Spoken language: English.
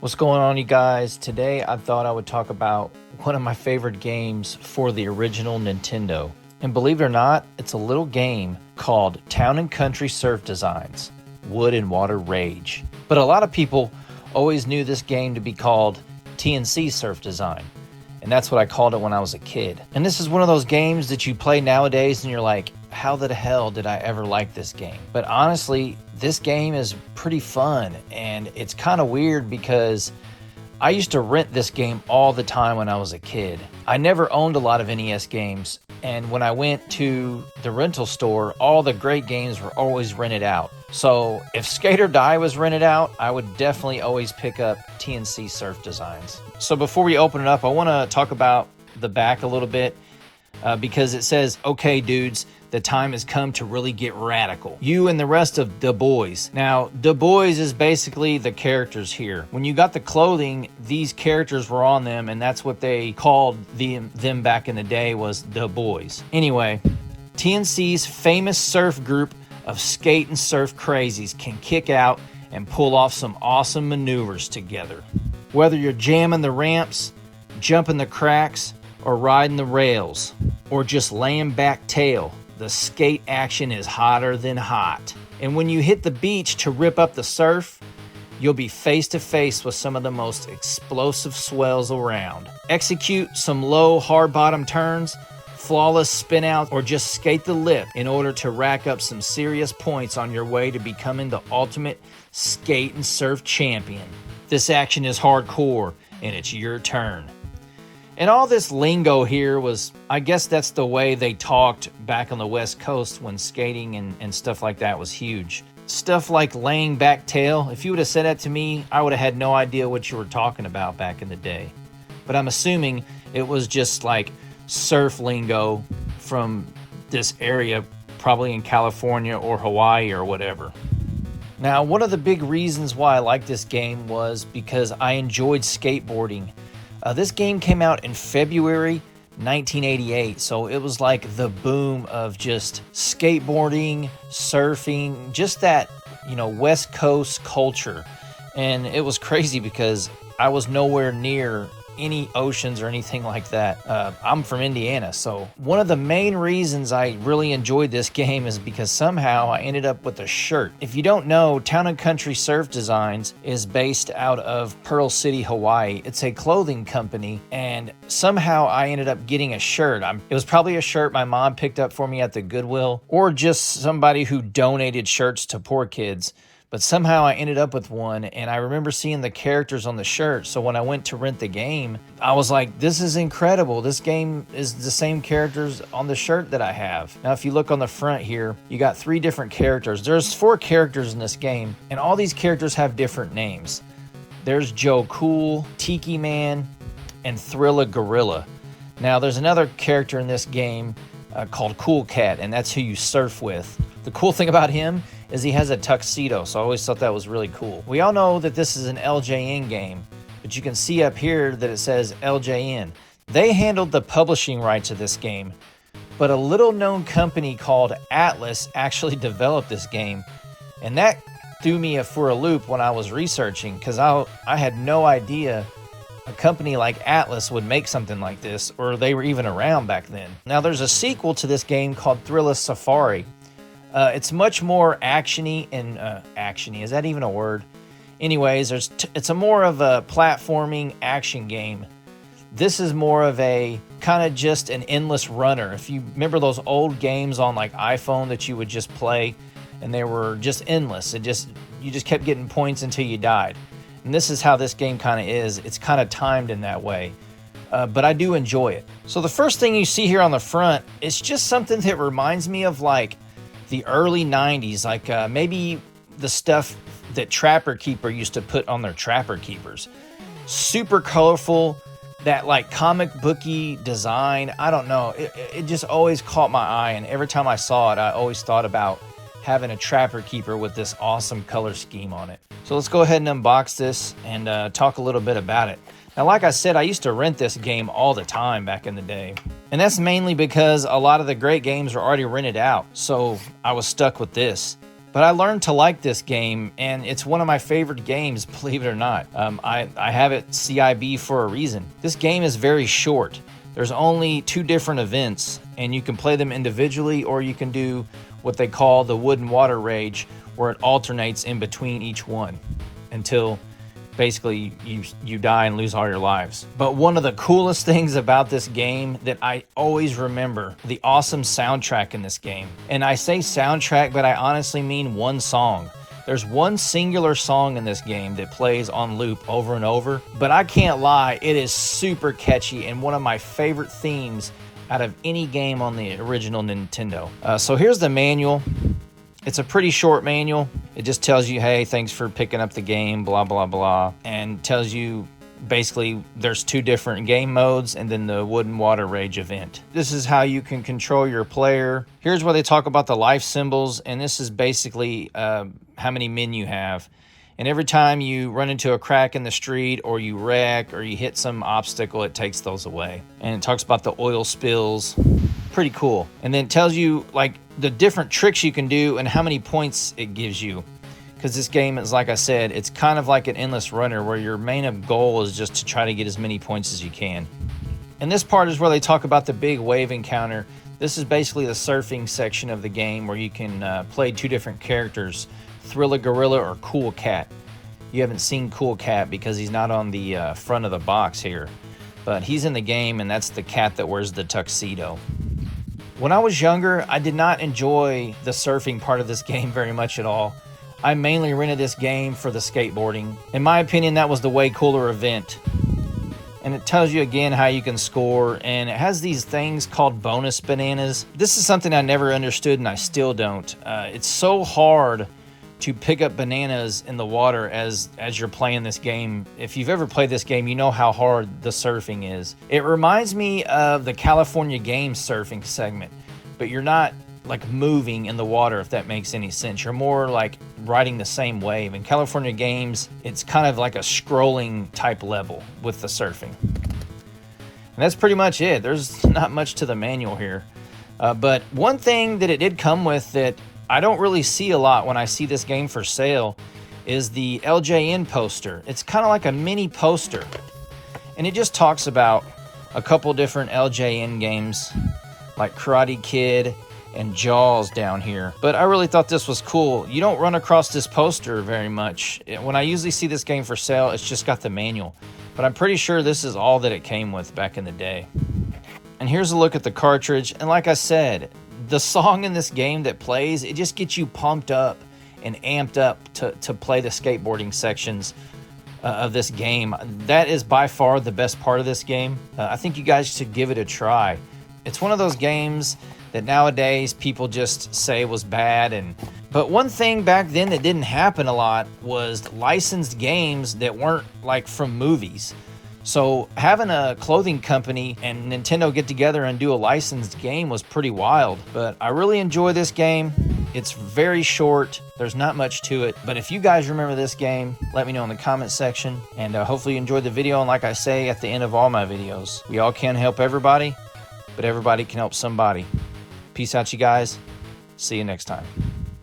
What's going on, you guys? Today I thought I would talk about one of my favorite games for the original Nintendo. And believe it or not, it's a little game called Town and Country Surf Designs, Wood and Water Rage. But a lot of people always knew this game to be called T&C Surf Design. And that's what I called it when I was a kid. And this is one of those games that you play nowadays and you're like, how the hell did I ever like this game? But honestly, this game is pretty fun, and it's kind of weird because I used to rent this game all the time when I was a kid. I never owned a lot of NES games, and when I went to the rental store, all the great games were always rented out. So if Skate or Die was rented out, I would definitely always pick up T&C Surf Designs. So before we open it up, I want to talk about the back a little bit because it says, "Okay, dudes, the time has come to really get radical. You and the rest of the boys." Now, the boys is basically the characters here. When you got the clothing, these characters were on them, and that's what they called them back in the day, was the boys. Anyway, TNC's famous surf group of skate and surf crazies can kick out and pull off some awesome maneuvers together. Whether you're jamming the ramps, jumping the cracks, or riding the rails, or just laying back tail, the skate action is hotter than hot. And when you hit the beach to rip up the surf, you'll be face to face with some of the most explosive swells around. Execute some low, hard bottom turns, flawless spin outs, or just skate the lip in order to rack up some serious points on your way to becoming the ultimate skate and surf champion. This action is hardcore, and it's your turn. And all this lingo here was, I guess that's the way they talked back on the West Coast when skating and stuff like that was huge. Stuff like laying back tail, if you would have said that to me, I would have had no idea what you were talking about back in the day. But I'm assuming it was just like surf lingo from this area, probably in California or Hawaii or whatever. Now, one of the big reasons why I liked this game was because I enjoyed skateboarding. This game came out in February 1988, so it was like the boom of just skateboarding, surfing, just that, West Coast culture. And it was crazy because I was nowhere near any oceans or anything like that. I'm from Indiana, so one of the main reasons I really enjoyed this game is because somehow I ended up with a shirt. If you don't know, Town and Country Surf Designs is based out of Pearl City, Hawaii. It's a clothing company, and somehow I ended up getting a shirt. It was probably a shirt my mom picked up for me at the Goodwill, or just somebody who donated shirts to poor kids. But somehow I ended up with one, and I remember seeing the characters on the shirt. So when I went to rent the game, I was like, this is incredible. This game is the same characters on the shirt that I have. Now, if you look on the front here, you got 3 different characters. There's 4 characters in this game, and all these characters have different names. There's Joe Cool, Tiki Man, and Thrilla Gorilla. Now, there's another character in this game called Cool Cat, and that's who you surf with. The cool thing about him is he has a tuxedo, so I always thought that was really cool. We all know that this is an LJN game, but you can see up here that it says LJN. They handled the publishing rights of this game, but a little-known company called Atlas actually developed this game, and that threw me for a loop when I was researching, because I had no idea a company like Atlas would make something like this, or they were even around back then. Now, there's a sequel to this game called Thrilla Safari. It's much more actiony and actiony. Is that even a word? Anyways, it's a more of a platforming action game. This is more of a kind of just an endless runner. If you remember those old games on like iPhone that you would just play, and they were just endless. You just kept getting points until you died. And this is how this game kind of is. It's kind of timed in that way. But I do enjoy it. So the first thing you see here on the front, it's just something that reminds me of like the early 90s, like maybe the stuff that Trapper Keeper used to put on their Trapper Keepers. Super colorful, that like comic booky design. I don't know, it just always caught my eye, and every time I saw it, I always thought about having a Trapper Keeper with this awesome color scheme on it. So let's go ahead and unbox this and talk a little bit about it. Now, like I said, I used to rent this game all the time back in the day. And that's mainly because a lot of the great games were already rented out. So I was stuck with this. But I learned to like this game, and it's one of my favorite games, believe it or not. I have it CIB for a reason. This game is very short. There's only 2 different events, and you can play them individually, or you can do what they call the Wood and Water Rage, where it alternates in between each one until basically you die and lose all your lives. But one of the coolest things about this game that I always remember, the awesome soundtrack in this game. And I say soundtrack, but I honestly mean one song. There's one singular song in this game that plays on loop over and over, but I can't lie, it is super catchy and one of my favorite themes out of any game on the original Nintendo. So here's the manual. It's a pretty short manual. It just tells you, hey, thanks for picking up the game, blah, blah, blah, and tells you basically there's 2 different game modes and then the Wood and Water Rage event. This is how you can control your player. Here's where they talk about the life symbols, and this is basically how many men you have. And every time you run into a crack in the street or you wreck or you hit some obstacle, it takes those away. And it talks about the oil spills. Pretty cool. And then it tells you like the different tricks you can do and how many points it gives you. Because this game is, like I said, it's kind of like an endless runner where your main goal is just to try to get as many points as you can. And this part is where they talk about the big wave encounter. This is basically the surfing section of the game where you can play 2 different characters, Thriller Gorilla or Cool Cat. You haven't seen Cool Cat because he's not on the front of the box here. But he's in the game, and that's the cat that wears the tuxedo. When I was younger, I did not enjoy the surfing part of this game very much at all. I mainly rented this game for the skateboarding. In my opinion, that was the way cooler event. And it tells you again how you can score, and it has these things called bonus bananas. This is something I never understood, and I still don't. It's so hard to pick up bananas in the water as you're playing this game. If you've ever played this game, you know how hard the surfing is. It reminds me of the California Games surfing segment, but you're not like moving in the water, if that makes any sense. You're more like riding the same wave. In California Games, it's kind of like a scrolling type level with the surfing. And that's pretty much it. There's not much to the manual here. But one thing that it did come with that I don't really see a lot when I see this game for sale is the LJN poster. It's kind of like a mini poster. And it just talks about a couple different LJN games like Karate Kid and Jaws down here. But I really thought this was cool. You don't run across this poster very much. When I usually see this game for sale, it's just got the manual. But I'm pretty sure this is all that it came with back in the day. And here's a look at the cartridge. And like I said, the song in this game that plays, it just gets you pumped up and amped up to play the skateboarding sections of this game. That is by far the best part of this game. I think you guys should give it a try. It's one of those games that nowadays people just say was bad. But one thing back then that didn't happen a lot was licensed games that weren't like from movies. So having a clothing company and Nintendo get together and do a licensed game was pretty wild. But I really enjoy this game. It's very short. There's not much to it. But if you guys remember this game, let me know in the comment section. And hopefully you enjoyed the video. And like I say at the end of all my videos, we all can't help everybody, but everybody can help somebody. Peace out, you guys. See you next time.